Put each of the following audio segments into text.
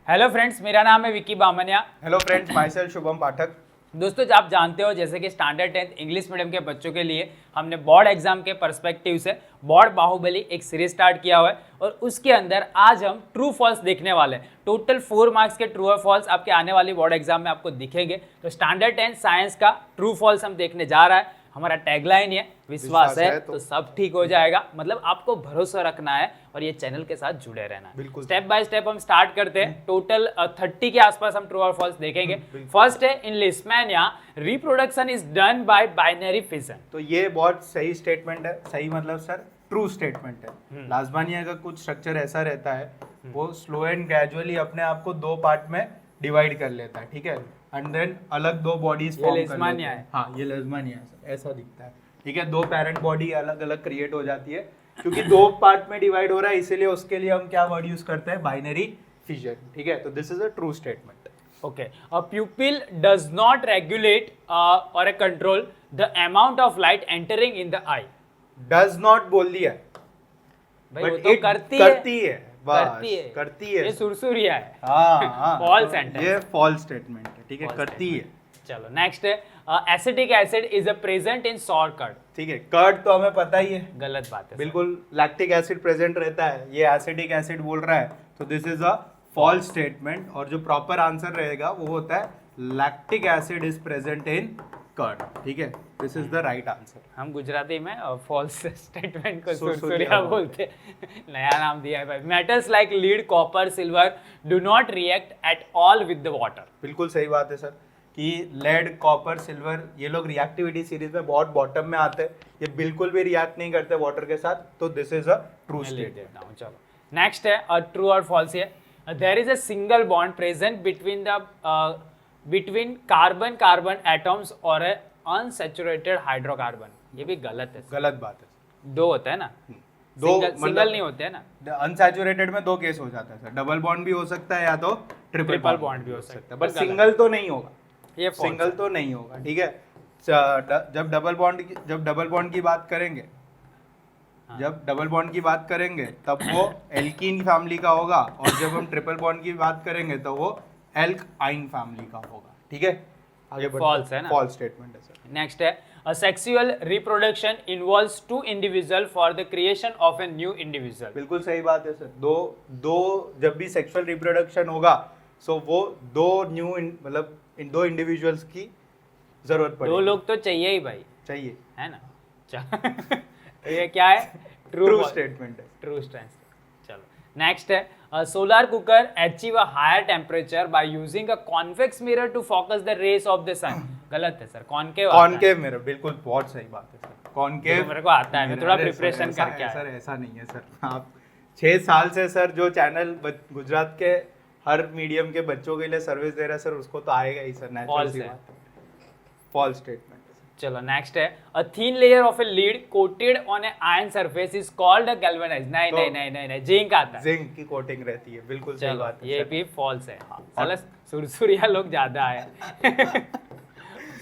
Hello friends, मेरा नाम है Vicky Bamania. Hello friends, myself Shubham Pathak. दोस्तों, आप जानते हो जैसे कि स्टैंडर्ड 10th इंग्लिश मीडियम के बच्चों के लिए हमने बोर्ड एग्जाम के पर्सपेक्टिव से बोर्ड बाहुबली एक सीरीज स्टार्ट किया हुआ है और उसके अंदर आज हम ट्रू फॉल्स देखने वाले हैं। टोटल 4 मार्क्स के ट्रू और फॉल्स आपके आने वाली बोर्ड एग्जाम में आपको दिखेंगे। तो स्टैंडर्ड 10 साइंस का ट्रू फॉल्स हम देखने जा रहा है। हमारा टैगलाइन है विश्वास है तो सब ठीक हो जाएगा। मतलब आपको भरोसा रखना है और ये चैनल के साथ जुड़े रहना है। बिल्कुल स्टेप बाय स्टेप हम स्टार्ट करते हैं। टोटल 30 के आसपास हम ट्रू और फॉल्स देखेंगे। फर्स्ट है, in Leishmania reproduction is done by binary fission. तो ये बहुत सही स्टेटमेंट है। सही मतलब सर ट्रू स्टेटमेंट है। लास्बानिया का कुछ स्ट्रक्चर ऐसा रहता है, वो स्लो एंड ग्रेजुअली अपने आप को 2 पार्ट में डिवाइड कर लेता है, ठीक है, एंड देन अलग 2 बॉडीज फॉर्म कर लेते हैं। हाँ, ये लेस्मानिया है, ऐसा दिखता है, ठीक है। 2 पेरेंट बॉडी अलग अलग क्रिएट हो जाती है क्योंकि 2 पार्ट में डिवाइड हो रहा है, इसीलिए उसके लिए हम क्या वर्ड यूज करते हैं, बाइनरी फिजन, ठीक है। तो this is a true statement. Okay, a pupil does not regulate or control the amount of light entering in the eye. Does not बोल दिया, भाई वो बट तो करती है, करती है। ये सुरसुरिया है। हाँ, False तो sentence. ये फॉल्स स्टेटमेंट है, ठीक है, False करती है। चलो नेक्स्ट है, acetic acid is a present in sour curd. ठीक है, कर्ड तो हमें पता ही है, गलत बात है। बिल्कुल लैक्टिक एसिड प्रेजेंट रहता है, ये एसिडिक एसिड बोल रहा है, तो this is a false statement. और जो प्रॉपर आंसर रहेगा वो होता है lactic acid is present in curd, ठीक है, this is the right answer. हम गुजराती में फॉल्स स्टेटमेंट को सुरसुरिया सुरसुरिया बोलते नया नाम दिया है भाई। Metals like lead, copper, silver do not react at all with the water. बिल्कुल सही बात है सर कि लेड, कॉपर, सिल्वर ये लोग रिएक्टिविटी सीरीज में बहुत बॉटम में आते हैं, ये बिल्कुल भी रिएक्ट नहीं करते वाटर के साथ, तो this is a true statement. चलो नेक्स्ट है, ट्रू और फॉल्स है। There is a single bond present between carbon carbon atoms और अनसैचुरेटेड हाइड्रोकार्बन। ये भी गलत है। गलत बात है। 2 होता है ना, सिंगल नहीं होते हैं ना। अनसैचुरेटेड में 2 केस हो जाता है सर, डबल बॉन्ड भी हो सकता है या तो ट्रिपल बॉन्ड भी हो सकता है, बट सिंगल तो नहीं होगा। ये सिंगल तो नहीं होगा, ठीक है। जब डबल बॉन्ड की बात करेंगे, जब डबल बॉन्ड की बात करेंगे तब वो एल्कीन फैमिली का होगा, और जब हम ट्रिपल बॉन्ड की बात करेंगे तो वो एल्काइन फैमिली का होगा, ठीक है। आगे फॉल्स है ना, फॉल्स स्टेटमेंट है सर। नेक्स्ट है, a sexual reproduction involves 2 individual for the creation of a new individual. बिल्कुल सही बात है सर। दो जब भी सेक्सुअल रिप्रोडक्शन होगा, सो वो 2 न्यू मतलब इन 2 इंडिविजुअल्स की जरूरत पड़ेगी। 2 लोग तो चाहिए ही भाई, चाहिए, है ना। तो ये क्या है, ट्रू स्टेटमेंट है। True statement. चलो नेक्स्ट है, solar cooker achieve a higher temperature by using a convex mirror to focus the rays of the sun. गलत है सर, कॉनकेव मिरर, बिल्कुल बहुत सही बात है सर। कॉनकेव मेरे को आता है, मैं थोड़ा प्रिपरेशन करके आया सर। ऐसा नहीं है सर, आप 6 साल से सर जो चैनल गुजरात के हर मीडियम के बच्चों के लिए सर्विस दे रहा है सर, उसको तो आएगा ही सर, नेचुरल सी बात है। False statement. चलो नेक्स्ट है, a thin layer of a lead coated on a iron surface is called a galvanized. नहीं, जिंक आता है, जिंक की कोटिंग रहती है, बिल्कुल सही बात है। ये भी फॉल्स है। साला सुरसुरिया लोग ज्यादा है।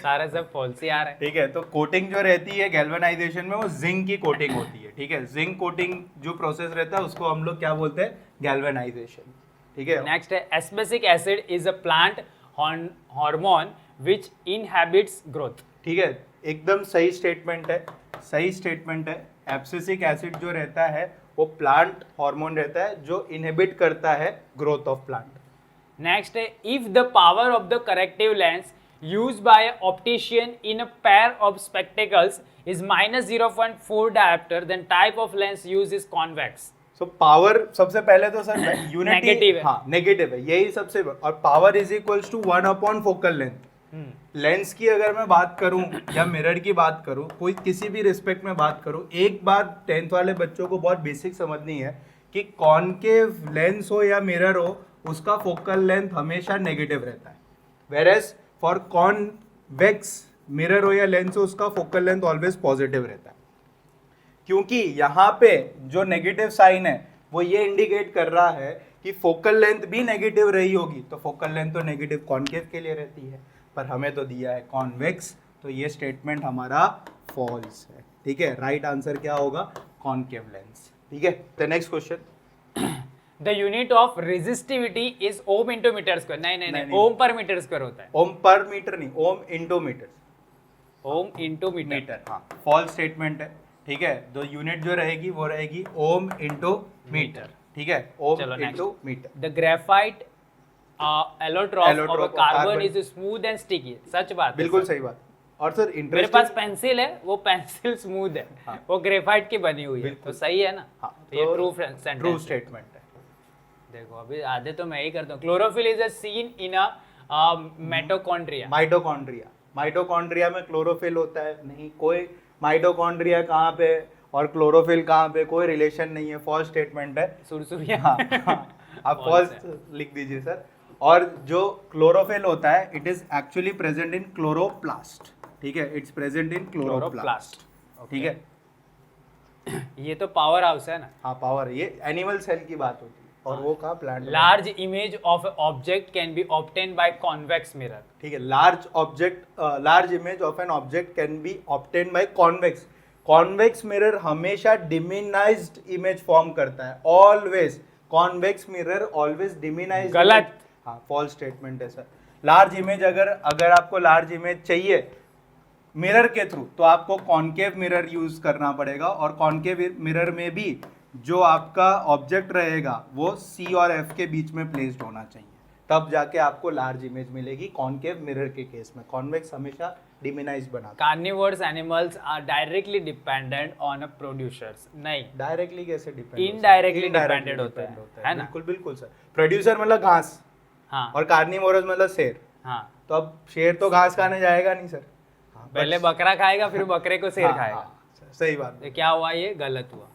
सारे सब फॉल्स ही आ रहे हैं, ठीक है। तो कोटिंग जो रहती है गैल्वेनाइजेशन में, वो जिंक की कोटिंग होती है, ठीक है। जिंक कोटिंग जो प्रोसेस रहता है उसको हम लोग क्या बोलते हैं, गैल्वेनाइजेशन, ठीक है। नेक्स्ट है, abscisic acid is a plant hormone which inhibits growth. ठीक है, एकदम सही स्टेटमेंट है, सही स्टेटमेंट है। एब्सिसिक एसिड जो रहता है वो प्लांट हार्मोन रहता है जो इनहिबिट करता है ग्रोथ ऑफ प्लांट। नेक्स्ट है, if the power of the corrective lens used by an optician in a pair of spectacles is -0.4 diopter, then type of lens used is convex. So power सबसे पहले तो sir unity negative है, हाँ negative है, यही सबसे, और power is equals to 1 upon focal length. Lens की अगर मैं बात करूं या मिरर की बात करूं, कोई किसी भी रिस्पेक्ट में बात करूं, एक बात 10th वाले बच्चों को बहुत बेसिक समझनी है कि कॉनकेव लेंस हो या मिरर हो, उसका फोकल लेंथ हमेशा नेगेटिव रहता है, वेयरएज फॉर कॉन्वेक्स मिरर हो या लेंस हो, उसका फोकल लेंथ ऑलवेज पॉजिटिव रहता है। क्योंकि यहाँ पे जो नेगेटिव साइन है वो ये इंडिकेट कर रहा है कि फोकल लेंथ भी नेगेटिव रही होगी, तो फोकल लेंथ तो नेगेटिव कॉनकेव के लिए रहती है, पर हमें तो दिया है कॉन्वेक्स, तो ये स्टेटमेंट हमारा फॉल्स है, ठीक है। राइट आंसर क्या होगा, कॉनकेव लेंस, ठीक है। The next question, the unit of resistivity is ohm into metre square. नहीं, ओम पर मीटर स्क्वायर होता है। ओम पर मीटर नहीं, ohm into metre. Ohm into metre. हाँ, फॉल्स स्टेटमेंट है, ठीक है। तो यूनिट जो रहेगी वो रहेगी ओम इंटू मीटर, ठीक है, ohm into metre. The graphite allotrope of a carbon is smooth and sticky. सच बात है, बिल्कुल सही बात। और सर मेरे पास पेंसिल है, वो पेंसिल स्मूथ है, वो ग्रेफाइट की बनी हुई है, तो सही है ना। हाँ, तो ये ट्रू स्टेटमेंट है। देखो अभी आधे तो मैं ही करता हूँ। Chlorophyll is a seen in a mitochondria. Mitochondria में क्लोरोफिल होता है नहीं, कोई माइटोकॉन्ड्रिया कहाँ पे और क्लोरोफिल कहाँ पे, कोई रिलेशन नहीं है, फॉल्स स्टेटमेंट है। सुरसुरिया। हाँ, आप फॉल्स लिख दीजिए सर। और जो क्लोरोफिल होता है it is actually present in chloroplast, ठीक है, इट्स प्रेजेंट इन क्लोरोप्लास्ट, ठीक है। ये तो पावर हाउस है ना। हाँ, पावर, ये एनिमल सेल की बात होती है। और वो कहाँ, plant. Large image of object can be obtain by convex mirror. ठीक है, large image of an object can be obtain by convex. Convex mirror हमेशा डिमिनाइज्ड इमेज फॉर्म करता है, always. Convex mirror always diminished. गलत। हाँ, false statement है sir. Large image अगर आपको लार्ज इमेज चाहिए मिरर के थ्रू तो आपको कॉन्केव मिरर यूज करना पड़ेगा, और कॉन्केव मिरर में भी जो आपका ऑब्जेक्ट रहेगा वो सी और एफ के बीच में प्लेस्ड होना चाहिए, तब जाके आपको लार्ज इमेज मिलेगी। कॉन्केव मिरर के केस में कॉन्वेक्स हमेशा डिमिनाइज बनाता है। Carnivorous animals are directly dependent on a producers. नहीं, डायरेक्टली कैसे डिपेंड, इनडायरेक्टली डिपेंडेंट होता है ना। बिल्कुल बिल्कुल सर। प्रोड्यूसर मतलब घास, हाँ, और कार्निवोरस मतलब शेर। हाँ, तो अब शेर तो घास खाने जाएगा नहीं सर। हाँ, पहले बकरा खाएगा फिर बकरे को शेर खाएगा। हाँ, सही बात। तो क्या हुआ, ये गलत हुआ।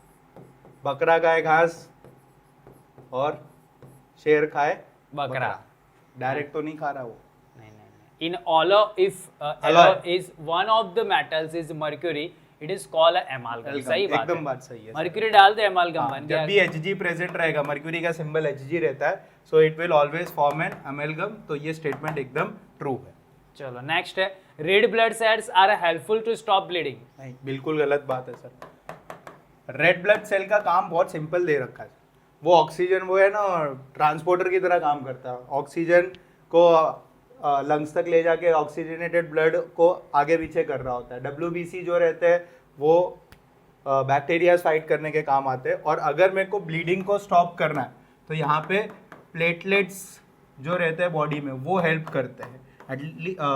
बकरा खाए घास और शेर खाए बकरा। डायरेक्ट तो नहीं खा रहा वो। नहीं। इन alloy, if alloy is one of the metals is mercury, it is called a amalgam। सही बात है, एकदम बात सही है। मर्क्यूरी डाल दे amalgam बन गया। जब भी Hg प्रेजेंट रहेगा, मर्क्यूरी का सिंबल Hg रहता है, so it will always form an amalgam. तो ये स्टेटमेंट एकदम ट्रू है। चलो नेक्स्ट है, red blood cells are helpful to stop bleeding. नहीं, बिल्कुल गलत बात है सर। रेड ब्लड सेल का काम बहुत सिंपल दे रखा है। वो ऑक्सीजन, वो है ना, ट्रांसपोर्टर की तरह काम करता है। ऑक्सीजन को लंग्स तक ले जाके ऑक्सीजनेटेड ब्लड को आगे पीछे कर रहा होता है। WBC जो रहते हैं वो बैक्टीरियाज फाइट करने के काम आते हैं। और अगर मेरे को ब्लीडिंग को स्टॉप करना है तो यहाँ पे प्लेटलेट्स जो रहते हैं बॉडी में वो हेल्प करते हैं।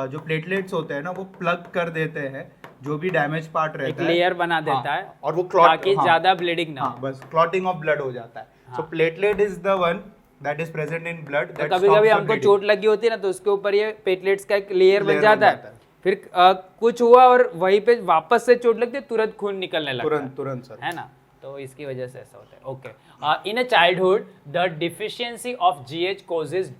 जो प्लेटलेट्स होते हैं ना वो प्लग कर देते हैं जो भी डैमेज पार्ट रहता है, लेयर बना देता है, और वो क्लॉट, ताकि ज्यादा ब्लीडिंग ना हो। बस क्लॉटिंग ऑफ ब्लड हो जाता है। So platelet is the one that is present in blood. तो कभी कभी हमको चोट लगी होती है ना, तो उसके ऊपर ये प्लेटलेट्स का एक लेयर बन जाता है। फिर कुछ हुआ और वहीं पे वापस से चोट लगती है, तुरंत खून निकलने लगता है, तुरंत सर, है ना। तो इसकी वजह से ऐसा होता है। Okay, in a childhood the deficiency of GH causes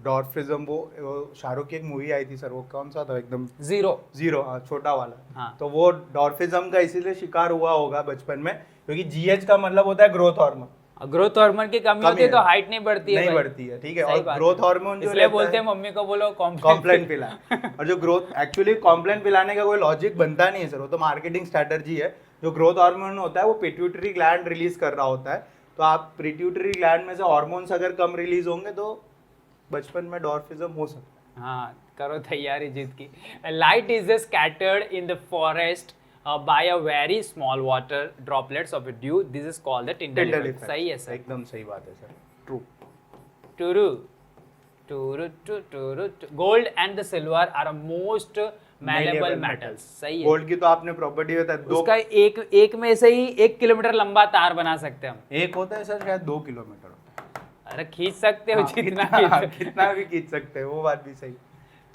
dwarfism. वो शाहरुख की एक मूवी आई थी सर, वो कौन सा था, एकदम जीरो, छोटा वाला। हाँ। तो वो डॉर्फिज्म का इसीलिए शिकार हुआ होगा बचपन में, क्योंकि GH का मतलब होता है ग्रोथ हार्मोन। ग्रोथ हार्मोन की कमी होती है तो हाइट नहीं बढ़ती है, ठीक है। और ग्रोथ हार्मोन जो इसलिए बोलते हैं मम्मी को बोलो कॉम्प्लेन पिला। और जो ग्रोथ, एक्चुअली कॉम्प्लेन पिलाने का कोई लॉजिक बनता नहीं है सर, वो तो मार्केटिंग स्ट्रेटजी है। जो ग्रोथ हार्मोन होता है वो पिट्यूटरी ग्लैंड रिलीज कर रहा होता है। तो आप पिट्यूटरी ग्लैंड में से हार्मोन्स अगर कम रिलीज होंगे तो बचपन में डॉर्फिज्म हो सकता है। हाँ, करो तैयारी जीत की। Light is scattered in the forest by a very small water droplets of dew. This is called the Tyndall effect. सही है सर, एकदम सही बात है sir, true. Gold and the silver are most malleable metals। सही है। Gold की तो आपने प्रॉपर्टी बताया, उसका एक में से ही 1 किलोमीटर लंबा तार बना सकते हैं हम। एक होता है सर, शायद 2 किलोमीटर होता है। अरे खींच सकते हो जितना कितना भी खींच सकते हो, वो बात भी सही।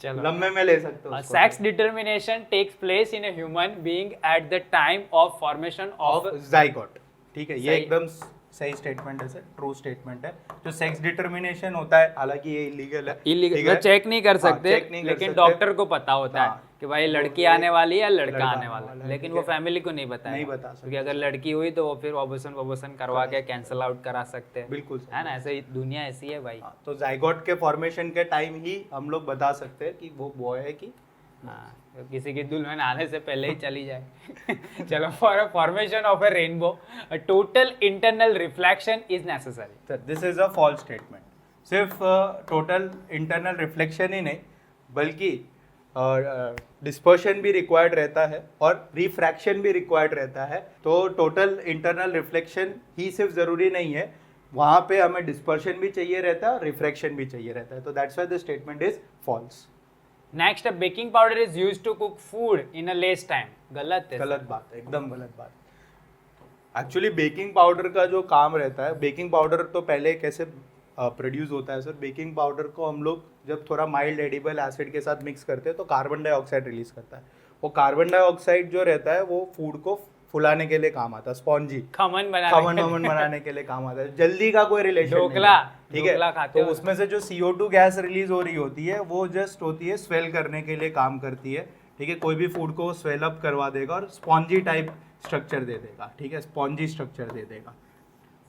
चलो, लंबे में ले सकते हो। Sex determination takes place in a human being at the time of formation of zygote. ठीक है, ये एकदम सही स्टेटमेंट है सर, ट्रू स्टेटमेंट है। जो सेक्स डिटर्मिनेशन होता है, हालांकि ये इलीगल है, इलीगल चेक नहीं कर सकते, लेकिन डॉक्टर को पता होता है कि भाई लड़की आने वाली है या लड़का आने वाला है, लेकिन वो फैमिली को नहीं बताया, नहीं बता सकते, क्योंकि अगर लड़की हुई तो वो फिर ऑबोशन करवा के कैंसिल आउट करा सकते हैं। बिल्कुल है ना, ऐसे दुनिया ऐसी है भाई। तो जाइगोट के फॉर्मेशन के टाइम ही हम लोग बता सकते हैं कि वो बॉय है कि हाँ, तो किसी की दुल्हन आने से पहले ही चली जाए चलो, for formation of a rainbow a total internal reflection is necessary. This is a false statement. सिर्फ टोटल इंटरनल रिफ्लेक्शन ही नहीं बल्कि डिस्पर्शन भी रिक्वायर्ड रहता है और रिफ्रैक्शन भी रिक्वायर्ड रहता है। तो टोटल इंटरनल रिफ्लेक्शन ही सिर्फ ज़रूरी नहीं है, वहाँ पे हमें डिस्पर्शन भी चाहिए रहता है और रिफ्रैक्शन भी चाहिए रहता है। तो that's why the statement is false. Next, baking powder is used to cook food in a less time. गलत है, गलत बात है, एकदम गलत बात। एक्चुअली बेकिंग पाउडर का जो काम रहता है, बेकिंग पाउडर तो पहले कैसे प्रोड्यूस होता है सर, बेकिंग पाउडर को हम लोग जब थोड़ा माइल्ड एडिबल एसिड के साथ मिक्स करते हैं तो कार्बन डाइऑक्साइड रिलीज करता है। वो कार्बन डाइऑक्साइड जो रहता है वो फूड को फुलाने के लिए काम आता है, स्पॉन्जी खमन बनाने के लिए काम आता है। जल्दी का कोई रिलेशन ढोकला, ठीक है। ढोकला खाते तो हो। उसमें से जो CO2 गैस रिलीज हो रही होती है वो जस्ट होती है स्वेल करने के लिए काम करती है, ठीक है। कोई भी फूड को स्वेल अप करवा देगा और स्पॉन्जी टाइप स्ट्रक्चर दे देगा, ठीक है, स्पॉन्जी स्ट्रक्चर दे देगा।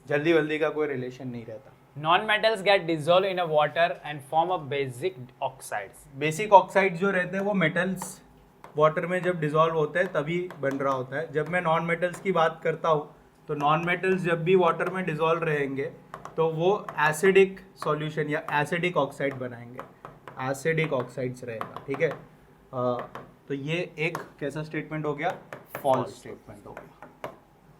जल्दी वल्दी का कोई रिलेशन नहीं रहता। Non-metals get dissolved in a water and form a basic oxides. Basic oxide जो रहते हैं वो मेटल्स वाटर में जब डिसॉल्व होते हैं तभी बन रहा होता है। जब मैं नॉन मेटल्स की बात करता हूँ तो नॉन मेटल्स जब भी वाटर में डिसॉल्व रहेंगे तो वो एसिडिक सॉल्यूशन या एसिडिक ऑक्साइड बनाएंगे, एसिडिक ऑक्साइड्स रहेगा, ठीक है। तो ये एक कैसा स्टेटमेंट हो गया, फॉल्स स्टेटमेंट हो गया।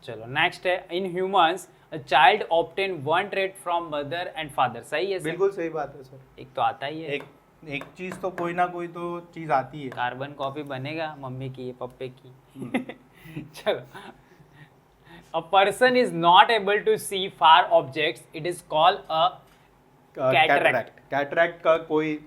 चलो नेक्स्ट है, in humans a child obtain one trait from mother and father. सही है सर? बिल्कुल सही बात है सर। एक तो आता ही है, एक चीज तो कोई ना कोई तो चीज आती है। कार्बन कॉपी बनेगा मम्मी की, पप्पे की। चलो, a person is not able to see far objects, it is called a cataract. Cataract का कोई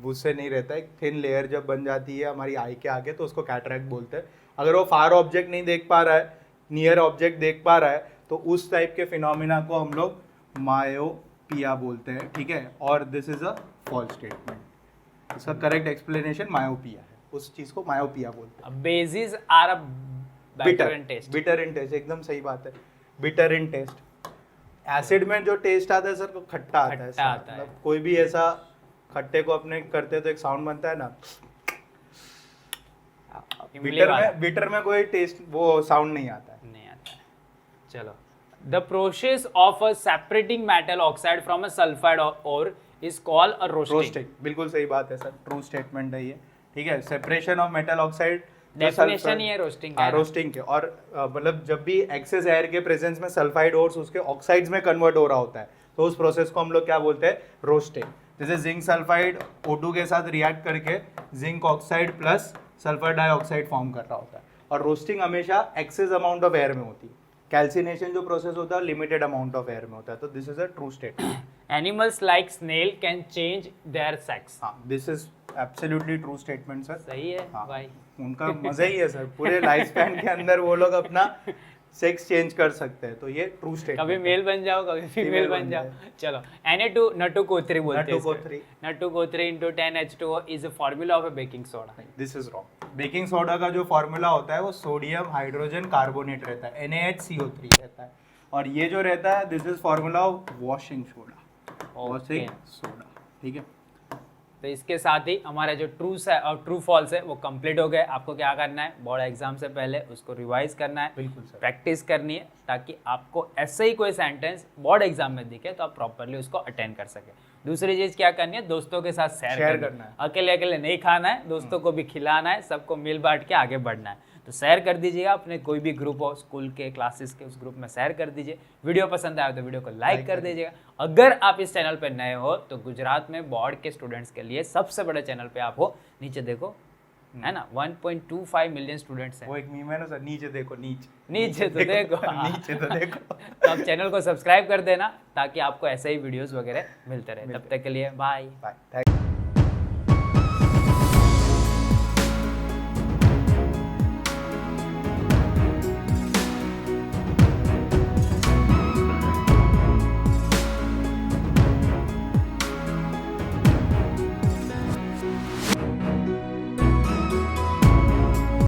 उससे नहीं रहता है, एक थिन लेयर जब बन जाती है हमारी आई के आगे तो उसको कैटरैक्ट बोलते हैं। अगर वो फार ऑब्जेक्ट नहीं देख पा रहा है, नियर ऑब्जेक्ट देख पा रहा है, तो उस टाइप के फिनोमिना को हम लोग मायोपिया बोलते हैं, ठीक है। और this is a false statement. इसका करेक्ट एक्सप्लेनेशन मायोपिया है, उस चीज को मायोपिया बोलते हैं। Bases are a bitter in taste. Bitter in taste, एकदम सही बात है, बिटर इन टेस्ट। एसिड में जो टेस्ट आता है सर वो खट्टा आता है, खट्टा आता है। मतलब कोई भी ऐसा खट्टे को अपने करते हैं तो एक साउंड बनता है ना, बिटर में कोई टेस्ट वो साउंड नहीं आता है। चलो, the process of a separating metal oxide from a sulphide ore is called a roasting. बिल्कुल सही बात है सर, ट्रू स्टेटमेंट है ये, ठीक है। Separation of metal oxide definition ही है रोस्टिंग का, रोस्टिंग के। और मतलब जब भी एक्सेस एयर के प्रेजेंस में सल्फाइड ओर्स उसके ऑक्साइड्स में कन्वर्ट हो रहा होता है तो उस प्रोसेस को हम लोग क्या बोलते हैं, रोस्टिंग। जैसे जिंक सल्फाइड O2 के साथ रिएक्ट करके zinc oxide plus sulphur dioxide form कर रहा होता है। और रोस्टिंग हमेशा एक्सेस अमाउंट ऑफ एयर में होती है। कैल्सिनेशन जो प्रोसेस होता है लिमिटेड अमाउंट ऑफ एयर में होता है। तो this is a true statement. Animals like snail can change their sex. हाँ, this is absolutely true statement sir. सही है हाँ, भाई, उनका मजा ही है सर, पूरे लाइफ स्पैन के अंदर वो लोग अपना सेक्स चेंज कर सकते हैं। तो ये ट्रू स्टेटमेंट। कभी मेल बन जाओ, कभी फीमेल बन जाओ। चलो, Na2CO3 बोलते हैं Na2CO3 Na2CO3 into 10H2O is a formula of a baking soda. This is wrong. Baking soda का जो फॉर्मूला होता है वो सोडियम हाइड्रोजन कार्बोनेट रहता है, NaHCO3 रहता है। और ये जो रहता है this is formula of washing soda, washing soda, ठीक है। तो इसके साथ ही हमारा जो ट्रूस है और ट्रू फॉल्स है वो कंप्लीट हो गए। आपको क्या करना है, बोर्ड एग्जाम से पहले उसको रिवाइज करना है, बिल्कुल सर, प्रैक्टिस करनी है, ताकि आपको ऐसे ही कोई सेंटेंस बोर्ड एग्जाम में दिखे तो आप प्रॉपरली उसको अटेंड कर सके। दूसरी चीज़ क्या करनी है, दोस्तों के साथ शेयर करना है। अकेले अकेले नहीं खाना है, दोस्तों को भी खिलाना है, सबको मिल बांट के आगे बढ़ना है। तो शेयर कर दीजिएगा, अपने कोई भी ग्रुप हो स्कूल के, क्लासेस के, उस ग्रुप में शेयर कर दीजिए। वीडियो पसंद आया तो वीडियो को लाइक कर दीजिएगा। अगर आप इस चैनल पर नए हो तो गुजरात में बोर्ड के स्टूडेंट्स के लिए सबसे बड़े चैनल पे आप हो। नीचे देखो, है ना, 1.25 मिलियन स्टूडेंट्स हैं। वो एक मीम है ना सर, नीचे देखो, नीचे तो देखो, नीचे तो देखो। तो आप चैनल को सब्सक्राइब कर देना ताकि आपको ऐसे ही वीडियोस वगैरह मिलते रहे। तब तक के लिए बाय।